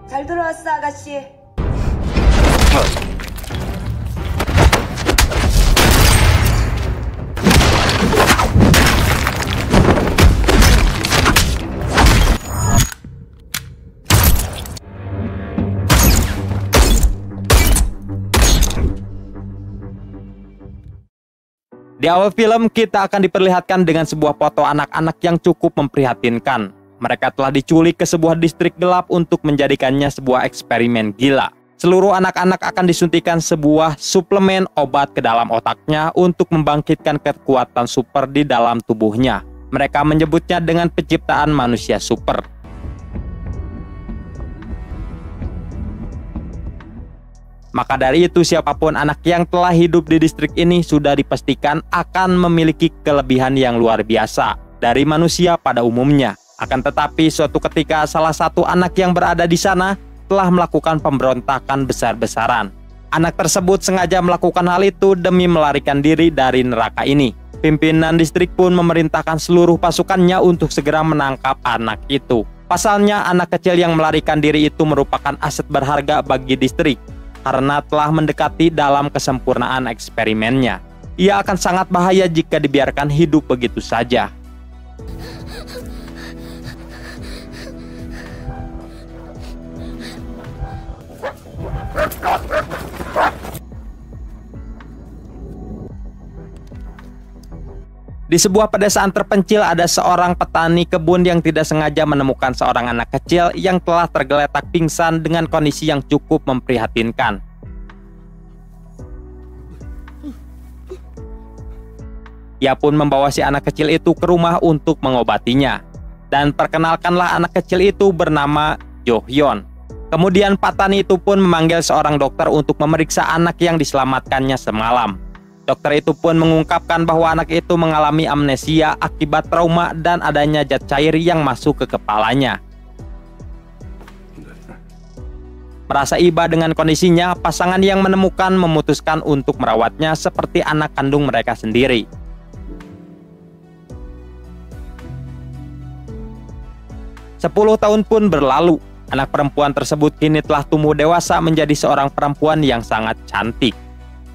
잘 들어왔어, 아가씨. Di awal film, kita akan diperlihatkan dengan sebuah foto anak-anak yang cukup memprihatinkan. Mereka telah diculik ke sebuah distrik gelap untuk menjadikannya sebuah eksperimen gila. Seluruh anak-anak akan disuntikan sebuah suplemen obat ke dalam otaknya untuk membangkitkan kekuatan super di dalam tubuhnya. Mereka menyebutnya dengan penciptaan manusia super. Maka dari itu, siapapun anak yang telah hidup di distrik ini sudah dipastikan akan memiliki kelebihan yang luar biasa dari manusia pada umumnya. Akan tetapi, suatu ketika salah satu anak yang berada di sana telah melakukan pemberontakan besar-besaran. Anak tersebut sengaja melakukan hal itu demi melarikan diri dari neraka ini. Pimpinan distrik pun memerintahkan seluruh pasukannya untuk segera menangkap anak itu. Pasalnya, anak kecil yang melarikan diri itu merupakan aset berharga bagi distrik, karena telah mendekati dalam kesempurnaan eksperimennya. Ia akan sangat bahaya jika dibiarkan hidup begitu saja. Di sebuah pedesaan terpencil ada seorang petani kebun yang tidak sengaja menemukan seorang anak kecil yang telah tergeletak pingsan dengan kondisi yang cukup memprihatinkan. Ia pun membawa si anak kecil itu ke rumah untuk mengobatinya. Dan perkenalkanlah anak kecil itu bernama Jo-hyun. Kemudian petani itu pun memanggil seorang dokter untuk memeriksa anak yang diselamatkannya semalam. Dokter itu pun mengungkapkan bahwa anak itu mengalami amnesia akibat trauma dan adanya zat cair yang masuk ke kepalanya. Merasa iba dengan kondisinya, pasangan yang menemukan memutuskan untuk merawatnya seperti anak kandung mereka sendiri. Sepuluh tahun pun berlalu. Anak perempuan tersebut kini telah tumbuh dewasa menjadi seorang perempuan yang sangat cantik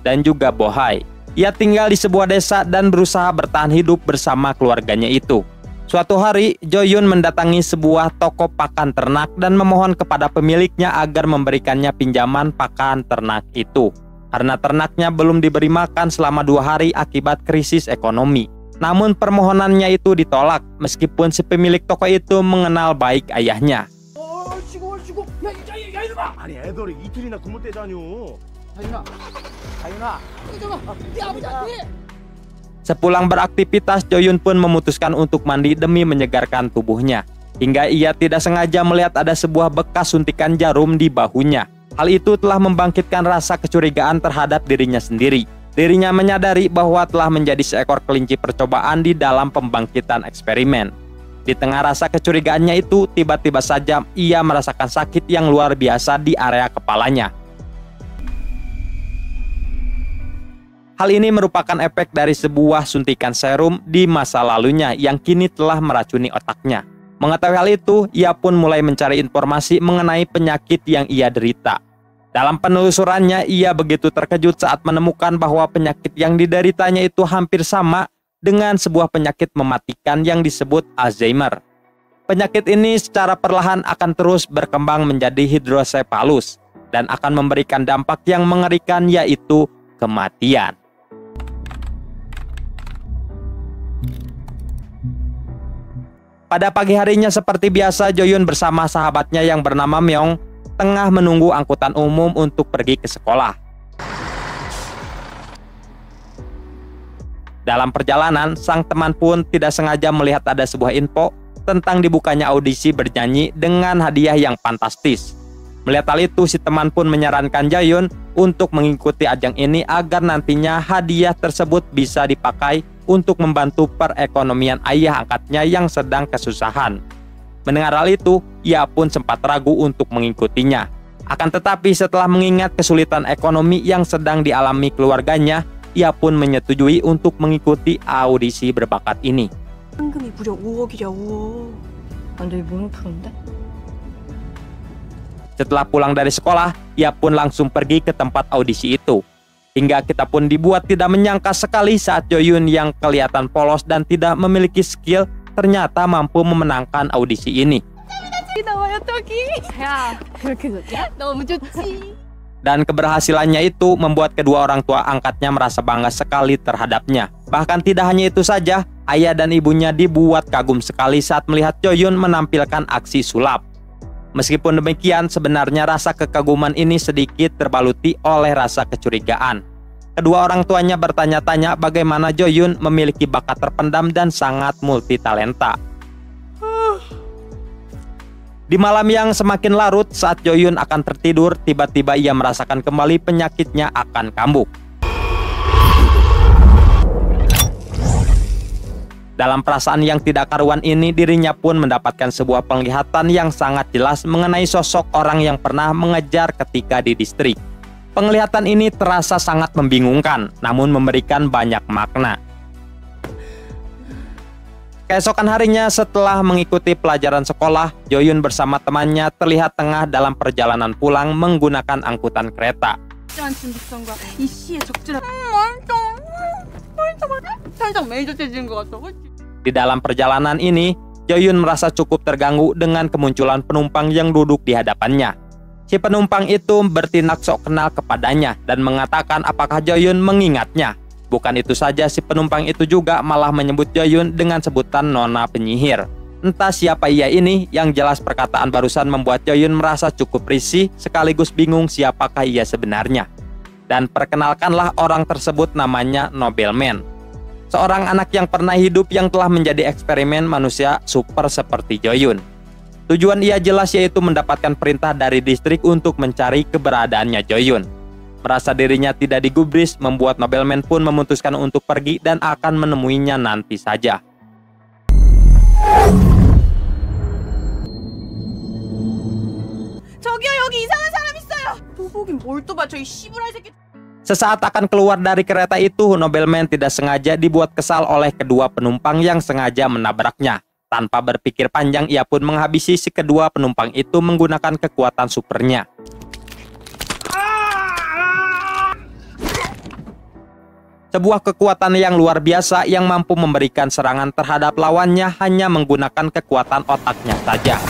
dan juga bohai. Ia tinggal di sebuah desa dan berusaha bertahan hidup bersama keluarganya itu. Suatu hari, Jo-hyun mendatangi sebuah toko pakan ternak dan memohon kepada pemiliknya agar memberikannya pinjaman pakan ternak itu. Karena ternaknya belum diberi makan selama 2 hari akibat krisis ekonomi. Namun permohonannya itu ditolak, meskipun si pemilik toko itu mengenal baik ayahnya. Sepulang beraktivitas, Jo-hyun pun memutuskan untuk mandi demi menyegarkan tubuhnya. Hingga ia tidak sengaja melihat ada sebuah bekas suntikan jarum di bahunya. Hal itu telah membangkitkan rasa kecurigaan terhadap dirinya sendiri. Dirinya menyadari bahwa telah menjadi seekor kelinci percobaan di dalam pembangkitan eksperimen. Di tengah rasa kecurigaannya itu, tiba-tiba saja ia merasakan sakit yang luar biasa di area kepalanya. Hal ini merupakan efek dari sebuah suntikan serum di masa lalunya yang kini telah meracuni otaknya. Mengetahui hal itu, ia pun mulai mencari informasi mengenai penyakit yang ia derita. Dalam penelusurannya, ia begitu terkejut saat menemukan bahwa penyakit yang dideritanya itu hampir sama dengan sebuah penyakit mematikan yang disebut Alzheimer. Penyakit ini secara perlahan akan terus berkembang menjadi hidrosepalus dan akan memberikan dampak yang mengerikan, yaitu kematian. Pada pagi harinya seperti biasa, Jo-hyun bersama sahabatnya yang bernama Myung tengah menunggu angkutan umum untuk pergi ke sekolah. Dalam perjalanan, sang teman pun tidak sengaja melihat ada sebuah info tentang dibukanya audisi bernyanyi dengan hadiah yang fantastis. Melihat hal itu, si teman pun menyarankan Jo-hyun untuk mengikuti ajang ini agar nantinya hadiah tersebut bisa dipakai untuk membantu perekonomian ayah angkatnya yang sedang kesusahan. Mendengar hal itu, ia pun sempat ragu untuk mengikutinya. Akan tetapi setelah mengingat kesulitan ekonomi yang sedang dialami keluarganya, ia pun menyetujui untuk mengikuti audisi berbakat ini. 현금이 무려 5억이랴, 5억. 완전히 무능프로인데? Setelah pulang dari sekolah, ia pun langsung pergi ke tempat audisi itu. Hingga kita pun dibuat tidak menyangka sekali saat Joyun yang kelihatan polos dan tidak memiliki skill ternyata mampu memenangkan audisi ini. Dan keberhasilannya itu membuat kedua orang tua angkatnya merasa bangga sekali terhadapnya. Bahkan tidak hanya itu saja, ayah dan ibunya dibuat kagum sekali saat melihat Joyun menampilkan aksi sulap. Meskipun demikian, sebenarnya rasa kekaguman ini sedikit terbaluti oleh rasa kecurigaan. Kedua orang tuanya bertanya-tanya bagaimana Joyun memiliki bakat terpendam dan sangat multitalenta. Di malam yang semakin larut, saat Joyun akan tertidur, tiba-tiba ia merasakan kembali penyakitnya akan kambuh. Dalam perasaan yang tidak karuan ini, dirinya pun mendapatkan sebuah penglihatan yang sangat jelas mengenai sosok orang yang pernah mengejar ketika di distrik. Penglihatan ini terasa sangat membingungkan, namun memberikan banyak makna. Keesokan harinya setelah mengikuti pelajaran sekolah, Joyun bersama temannya terlihat tengah dalam perjalanan pulang menggunakan angkutan kereta. Di dalam perjalanan ini, Joyun merasa cukup terganggu dengan kemunculan penumpang yang duduk di hadapannya. Si penumpang itu bertindak sok kenal kepadanya dan mengatakan apakah Joyun mengingatnya. Bukan itu saja, si penumpang itu juga malah menyebut Joyun dengan sebutan nona penyihir. Entah siapa ia ini, yang jelas perkataan barusan membuat Joyun merasa cukup risih sekaligus bingung siapakah ia sebenarnya. Dan perkenalkanlah orang tersebut, namanya Nobelman. Seorang anak yang pernah hidup yang telah menjadi eksperimen manusia super seperti Joyun. Tujuan ia jelas yaitu mendapatkan perintah dari distrik untuk mencari keberadaannya Joyun. Merasa dirinya tidak digubris, membuat Nobelman pun memutuskan untuk pergi dan akan menemuinya nanti saja. Sesaat akan keluar dari kereta itu, Nobelman tidak sengaja dibuat kesal oleh kedua penumpang yang sengaja menabraknya. Tanpa berpikir panjang, ia pun menghabisi si kedua penumpang itu menggunakan kekuatan supernya. Sebuah kekuatan yang luar biasa yang mampu memberikan serangan terhadap lawannya hanya menggunakan kekuatan otaknya saja.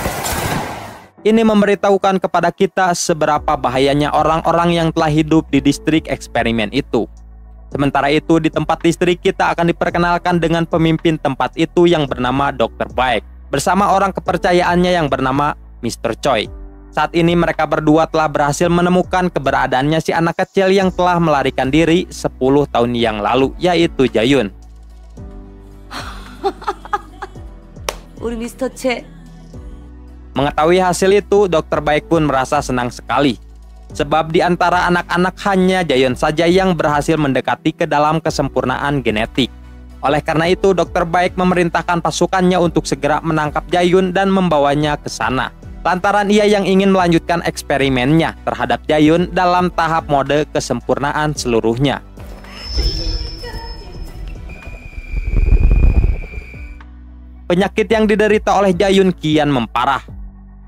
Ini memberitahukan kepada kita seberapa bahayanya orang-orang yang telah hidup di distrik eksperimen itu. Sementara itu, di tempat distrik kita akan diperkenalkan dengan pemimpin tempat itu yang bernama Dr. Baek, bersama orang kepercayaannya yang bernama Mr. Choi. Saat ini mereka berdua telah berhasil menemukan keberadaannya si anak kecil yang telah melarikan diri 10 tahun yang lalu, yaitu Jayun. Mengetahui hasil itu, Dr. Baek pun merasa senang sekali. Sebab di antara anak-anak hanya Jayun saja yang berhasil mendekati ke dalam kesempurnaan genetik. Oleh karena itu, Dr. Baek memerintahkan pasukannya untuk segera menangkap Jayun dan membawanya ke sana. Lantaran ia yang ingin melanjutkan eksperimennya terhadap Jayun dalam tahap mode kesempurnaan seluruhnya. Penyakit yang diderita oleh Jayun kian memparah.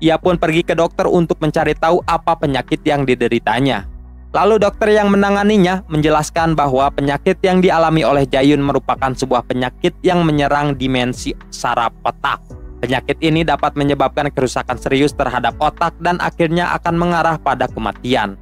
Ia pun pergi ke dokter untuk mencari tahu apa penyakit yang dideritanya. Lalu dokter yang menanganinya menjelaskan bahwa penyakit yang dialami oleh Jayun merupakan sebuah penyakit yang menyerang dimensi saraf otak. Penyakit ini dapat menyebabkan kerusakan serius terhadap otak dan akhirnya akan mengarah pada kematian.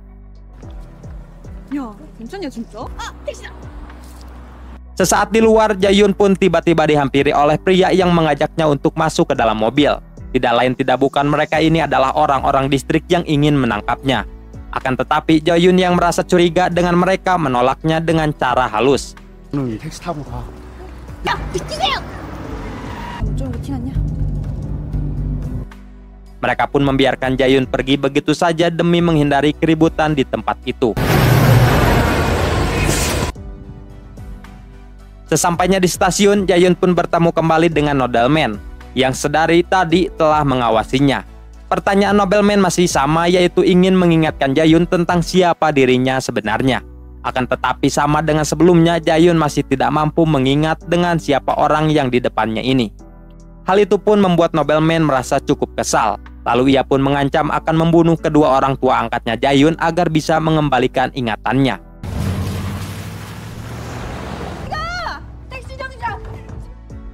Sesaat di luar, Jayun pun tiba-tiba dihampiri oleh pria yang mengajaknya untuk masuk ke dalam mobil. Tidak lain tidak bukan, mereka ini adalah orang-orang distrik yang ingin menangkapnya. Akan tetapi, Jayun yang merasa curiga dengan mereka menolaknya dengan cara halus. Mereka pun membiarkan Jayun pergi begitu saja demi menghindari keributan di tempat itu. Sesampainya di stasiun, Jayun pun bertemu kembali dengan Nobelman yang sedari tadi telah mengawasinya. Pertanyaan Nobelman masih sama, yaitu ingin mengingatkan Jayun tentang siapa dirinya sebenarnya. Akan tetapi sama dengan sebelumnya, Jayun masih tidak mampu mengingat dengan siapa orang yang di depannya ini. Hal itu pun membuat Nobelman merasa cukup kesal. Lalu ia pun mengancam akan membunuh kedua orang tua angkatnya Jayun agar bisa mengembalikan ingatannya.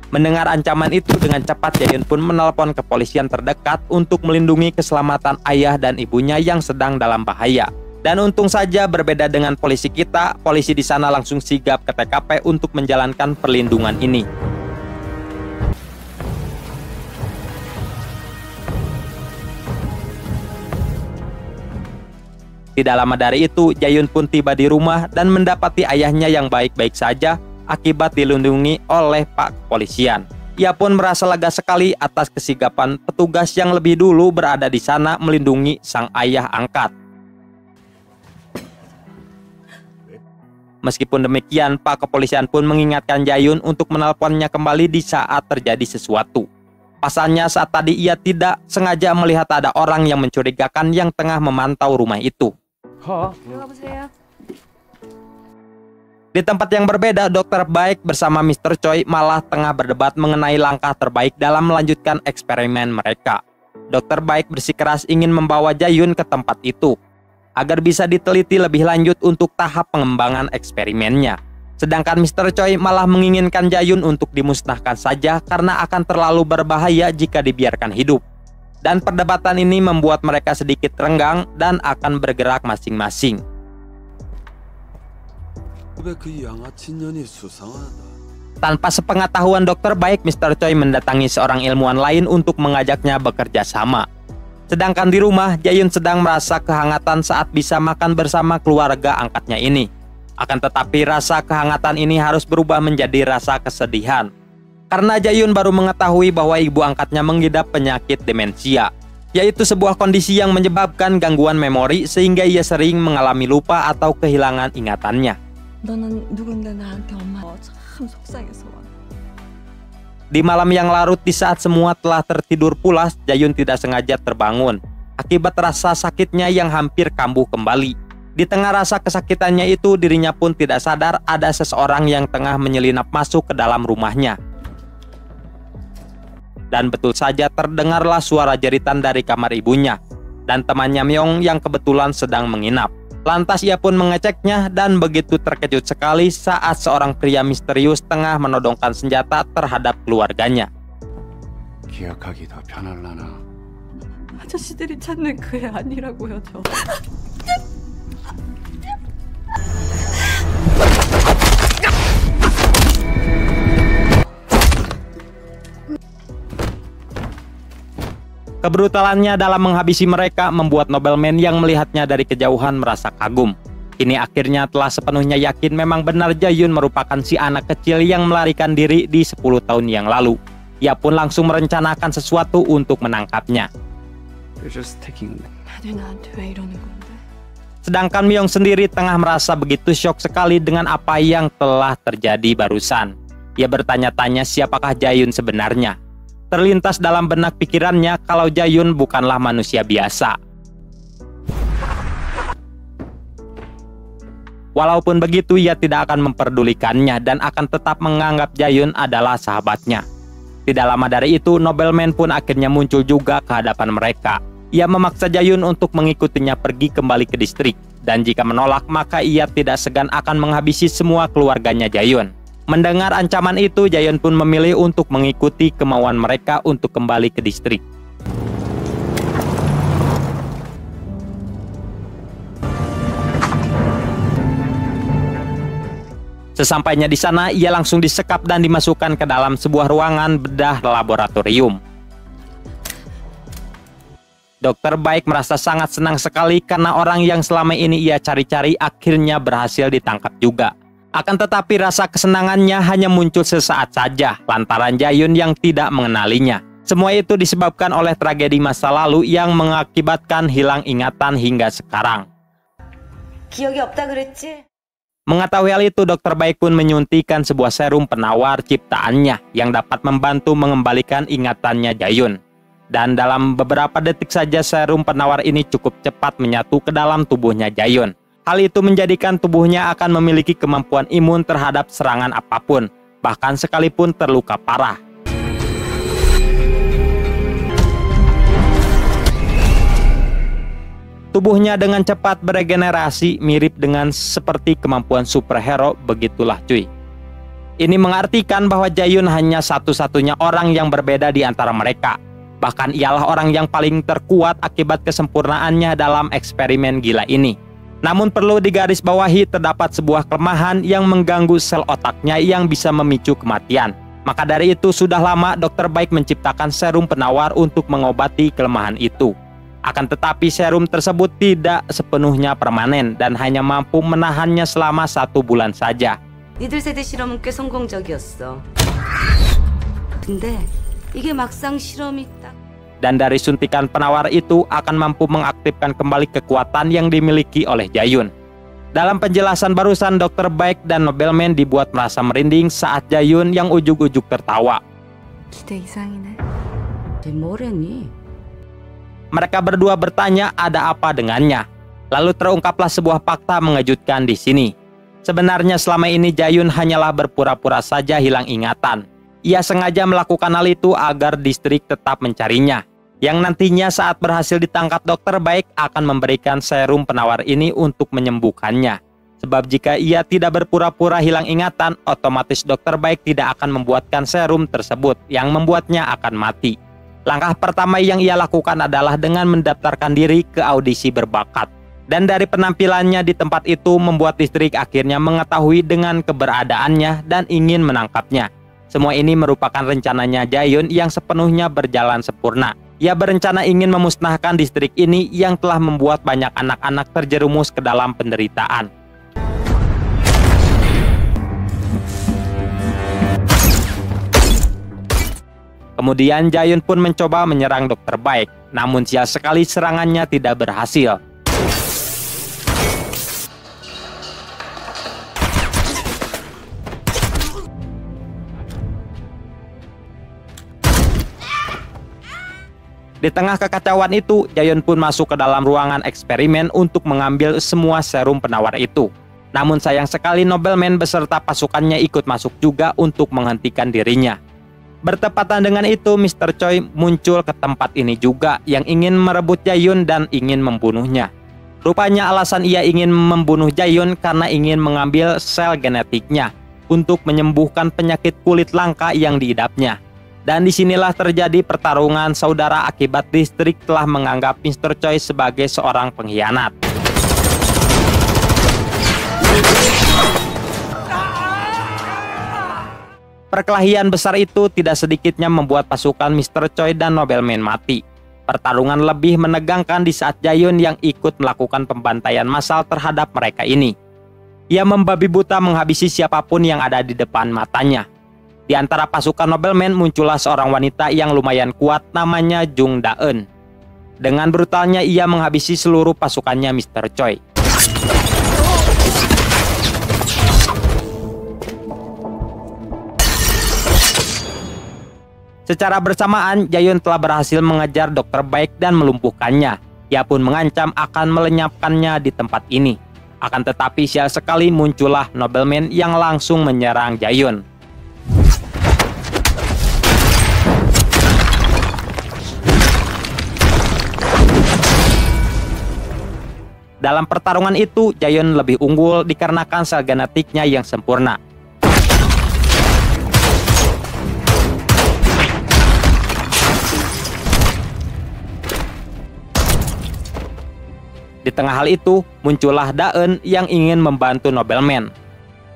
Mendengar ancaman itu, dengan cepat Jayun pun menelpon kepolisian terdekat untuk melindungi keselamatan ayah dan ibunya yang sedang dalam bahaya. Dan untung saja berbeda dengan polisi kita, polisi di sana langsung sigap ke TKP untuk menjalankan perlindungan ini. Tidak lama dari itu, Jayun pun tiba di rumah dan mendapati ayahnya yang baik-baik saja akibat dilindungi oleh Pak Kepolisian. Ia pun merasa lega sekali atas kesigapan petugas yang lebih dulu berada di sana melindungi sang ayah angkat. Meskipun demikian, Pak Kepolisian pun mengingatkan Jayun untuk menelponnya kembali di saat terjadi sesuatu. Pasalnya saat tadi ia tidak sengaja melihat ada orang yang mencurigakan yang tengah memantau rumah itu. Di tempat yang berbeda, Dr. Baik bersama Mr. Choi malah tengah berdebat mengenai langkah terbaik dalam melanjutkan eksperimen mereka. Dr. Baik bersikeras ingin membawa Jayun ke tempat itu agar bisa diteliti lebih lanjut untuk tahap pengembangan eksperimennya. Sedangkan Mr. Choi malah menginginkan Jayun untuk dimusnahkan saja karena akan terlalu berbahaya jika dibiarkan hidup. Dan perdebatan ini membuat mereka sedikit renggang dan akan bergerak masing-masing. Tanpa sepengetahuan Dr. Baik, Mr. Choi mendatangi seorang ilmuwan lain untuk mengajaknya bekerja sama. Sedangkan di rumah, Jayun sedang merasa kehangatan saat bisa makan bersama keluarga angkatnya ini. Akan tetapi rasa kehangatan ini harus berubah menjadi rasa kesedihan. Karena Jayun baru mengetahui bahwa ibu angkatnya mengidap penyakit demensia, yaitu sebuah kondisi yang menyebabkan gangguan memori sehingga ia sering mengalami lupa atau kehilangan ingatannya. Di malam yang larut di saat semua telah tertidur pulas, Jayun tidak sengaja terbangun akibat rasa sakitnya yang hampir kambuh kembali. Di tengah rasa kesakitannya itu, dirinya pun tidak sadar ada seseorang yang tengah menyelinap masuk ke dalam rumahnya. Dan betul saja terdengarlah suara jeritan dari kamar ibunya dan temannya Myong yang kebetulan sedang menginap. Lantas ia pun mengeceknya dan begitu terkejut sekali saat seorang pria misterius tengah menodongkan senjata terhadap keluarganya. 아저씨들이 찾는 그 애 아니라고요, 저. Kebrutalannya dalam menghabisi mereka membuat nobleman yang melihatnya dari kejauhan merasa kagum. Kini akhirnya telah sepenuhnya yakin memang benar Jayun merupakan si anak kecil yang melarikan diri di 10 tahun yang lalu. Ia pun langsung merencanakan sesuatu untuk menangkapnya. Sedangkan Myong sendiri tengah merasa begitu syok sekali dengan apa yang telah terjadi barusan. Ia bertanya-tanya siapakah Jayun sebenarnya. Terlintas dalam benak pikirannya kalau Jayun bukanlah manusia biasa. Walaupun begitu, ia tidak akan memperdulikannya dan akan tetap menganggap Jayun adalah sahabatnya. Tidak lama dari itu, nobleman pun akhirnya muncul juga ke hadapan mereka. Ia memaksa Jayun untuk mengikutinya pergi kembali ke distrik. Dan jika menolak, maka ia tidak segan akan menghabisi semua keluarganya Jayun. Mendengar ancaman itu, Jayun pun memilih untuk mengikuti kemauan mereka untuk kembali ke distrik. Sesampainya di sana, ia langsung disekap dan dimasukkan ke dalam sebuah ruangan bedah laboratorium. Dr. Baik merasa sangat senang sekali karena orang yang selama ini ia cari-cari akhirnya berhasil ditangkap juga. Akan tetapi rasa kesenangannya hanya muncul sesaat saja lantaran Jayun yang tidak mengenalinya. Semua itu disebabkan oleh tragedi masa lalu yang mengakibatkan hilang ingatan hingga sekarang. 기억이 없다 그랬지? Mengetahui hal itu, Dr. Baik pun menyuntikkan sebuah serum penawar ciptaannya yang dapat membantu mengembalikan ingatannya Jayun. Dan dalam beberapa detik saja serum penawar ini cukup cepat menyatu ke dalam tubuhnya Jayun. Hal itu menjadikan tubuhnya akan memiliki kemampuan imun terhadap serangan apapun, bahkan sekalipun terluka parah. Tubuhnya dengan cepat beregenerasi, mirip dengan seperti kemampuan superhero, begitulah cuy. Ini mengartikan bahwa Jae-yun hanya satu-satunya orang yang berbeda di antara mereka. Bahkan ialah orang yang paling terkuat akibat kesempurnaannya dalam eksperimen gila ini. Namun perlu digarisbawahi, terdapat sebuah kelemahan yang mengganggu sel otaknya yang bisa memicu kematian. Maka dari itu sudah lama Dr. Baik menciptakan serum penawar untuk mengobati kelemahan itu. Akan tetapi serum tersebut tidak sepenuhnya permanen dan hanya mampu menahannya selama 1 bulan saja. 니들 세대 실험은 꽤 성공적이었어. 근데 이게 막상 실험이 딱 Dan dari suntikan penawar itu akan mampu mengaktifkan kembali kekuatan yang dimiliki oleh Jae-yun. Dalam penjelasan barusan, Dr. Baek dan Nobelman dibuat merasa merinding saat Jae-yun yang ujuk-ujuk tertawa. 기대 이상이네. 뭐래니? Mereka berdua bertanya ada apa dengannya. Lalu terungkaplah sebuah fakta mengejutkan di sini. Sebenarnya selama ini Jae-yun hanyalah berpura-pura saja hilang ingatan. Ia sengaja melakukan hal itu agar distrik tetap mencarinya. Yang nantinya saat berhasil ditangkap Dr. Baek akan memberikan serum penawar ini untuk menyembuhkannya. Sebab jika ia tidak berpura-pura hilang ingatan, otomatis Dr. Baek tidak akan membuatkan serum tersebut yang membuatnya akan mati. Langkah pertama yang ia lakukan adalah dengan mendaftarkan diri ke audisi berbakat. Dan dari penampilannya di tempat itu membuat distrik akhirnya mengetahui dengan keberadaannya dan ingin menangkapnya. Semua ini merupakan rencananya Jae-yun yang sepenuhnya berjalan sempurna. Ia berencana ingin memusnahkan distrik ini yang telah membuat banyak anak-anak terjerumus ke dalam penderitaan. Kemudian Jae-yun pun mencoba menyerang Dr. Baek, namun sial sekali serangannya tidak berhasil. Di tengah kekacauan itu, Jae-yun pun masuk ke dalam ruangan eksperimen untuk mengambil semua serum penawar itu. Namun sayang sekali Nobelman beserta pasukannya ikut masuk juga untuk menghentikan dirinya. Bertepatan dengan itu, Mr. Choi muncul ke tempat ini juga yang ingin merebut Jae-yun dan ingin membunuhnya. Rupanya alasan ia ingin membunuh Jae-yun karena ingin mengambil sel genetiknya untuk menyembuhkan penyakit kulit langka yang diidapnya. Dan disinilah terjadi pertarungan saudara akibat distrik telah menganggap Mr. Choi sebagai seorang pengkhianat. Perkelahian besar itu tidak sedikitnya membuat pasukan Mr. Choi dan Nobelman mati. Pertarungan lebih menegangkan di saat Jae-yun yang ikut melakukan pembantaian massal terhadap mereka ini. Ia membabi buta menghabisi siapapun yang ada di depan matanya. Di antara pasukan Nobelman muncullah seorang wanita yang lumayan kuat namanya Jung Da-eun. Dengan brutalnya ia menghabisi seluruh pasukannya Mr. Choi. Secara bersamaan, Jae-yun telah berhasil mengejar Dr. Baek dan melumpuhkannya. Ia pun mengancam akan melenyapkannya di tempat ini. Akan tetapi sial sekali muncullah Nobelman yang langsung menyerang Jae-yun. Dalam pertarungan itu, Jae-yun lebih unggul dikarenakan sel genetiknya yang sempurna. Di tengah hal itu, muncullah Da-eun yang ingin membantu Nobelman.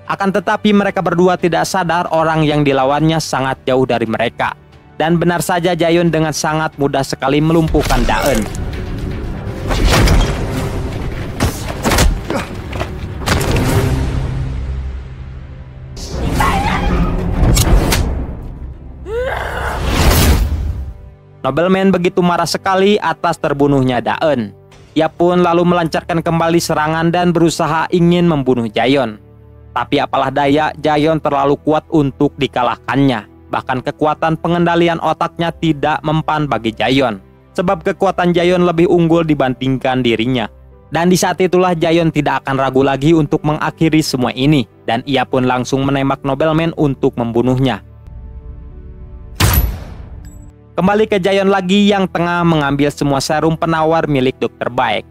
Akan tetapi mereka berdua tidak sadar orang yang dilawannya sangat jauh dari mereka. Dan benar saja Jae-yun dengan sangat mudah sekali melumpuhkan Da-eun. Nobelman begitu marah sekali atas terbunuhnya Da-eun. Ia pun lalu melancarkan kembali serangan dan berusaha ingin membunuh Jae-yun. Tapi apalah daya, Jae-yun terlalu kuat untuk dikalahkannya. Bahkan kekuatan pengendalian otaknya tidak mempan bagi Jae-yun. Sebab kekuatan Jae-yun lebih unggul dibandingkan dirinya. Dan di saat itulah Jae-yun tidak akan ragu lagi untuk mengakhiri semua ini. Dan ia pun langsung menembak Nobelman untuk membunuhnya. Kembali ke Jae-yun lagi yang tengah mengambil semua serum penawar milik Dr. Baek.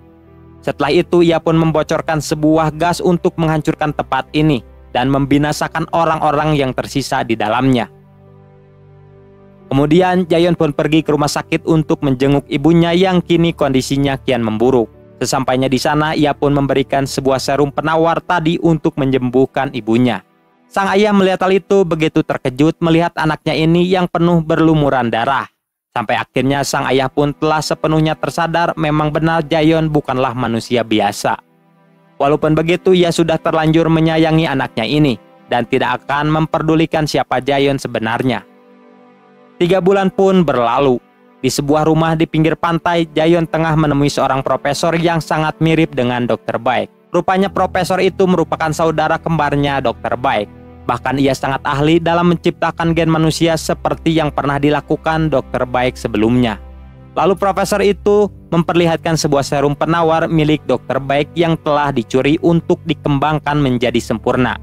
Setelah itu ia pun membocorkan sebuah gas untuk menghancurkan tempat ini dan membinasakan orang-orang yang tersisa di dalamnya. Kemudian Jayon pun pergi ke rumah sakit untuk menjenguk ibunya yang kini kondisinya kian memburuk. Sesampainya di sana ia pun memberikan sebuah serum penawar tadi untuk menyembuhkan ibunya. Sang ayah melihat hal itu begitu terkejut melihat anaknya ini yang penuh berlumuran darah. Sampai akhirnya sang ayah pun telah sepenuhnya tersadar memang benar Jayon bukanlah manusia biasa. Walaupun begitu ia sudah terlanjur menyayangi anaknya ini dan tidak akan memperdulikan siapa Jayon sebenarnya. 3 bulan pun berlalu. Di sebuah rumah di pinggir pantai, Jayon tengah menemui seorang profesor yang sangat mirip dengan Dr. Baik. Rupanya profesor itu merupakan saudara kembarnya Dr. Baik. Bahkan ia sangat ahli dalam menciptakan gen manusia seperti yang pernah dilakukan Dr. Baik sebelumnya. Lalu profesor itu memperlihatkan sebuah serum penawar milik Dr. Baik yang telah dicuri untuk dikembangkan menjadi sempurna.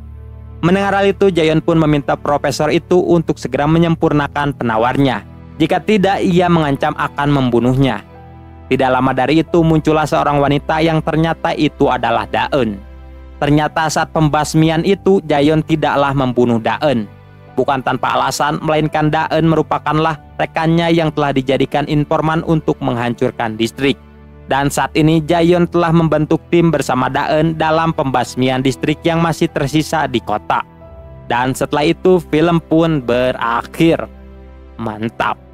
Mendengar hal itu, Jayon pun meminta profesor itu untuk segera menyempurnakan penawarnya. Jika tidak, ia mengancam akan membunuhnya. Tidak lama dari itu muncullah seorang wanita yang ternyata itu adalah Daen. Ternyata saat pembasmian itu Jayon tidaklah membunuh Daen. Bukan tanpa alasan, melainkan Daen merupakanlah rekannya yang telah dijadikan informan untuk menghancurkan distrik. Dan saat ini Jayon telah membentuk tim bersama Daen dalam pembasmian distrik yang masih tersisa di kota. Dan setelah itu film pun berakhir. Mantap.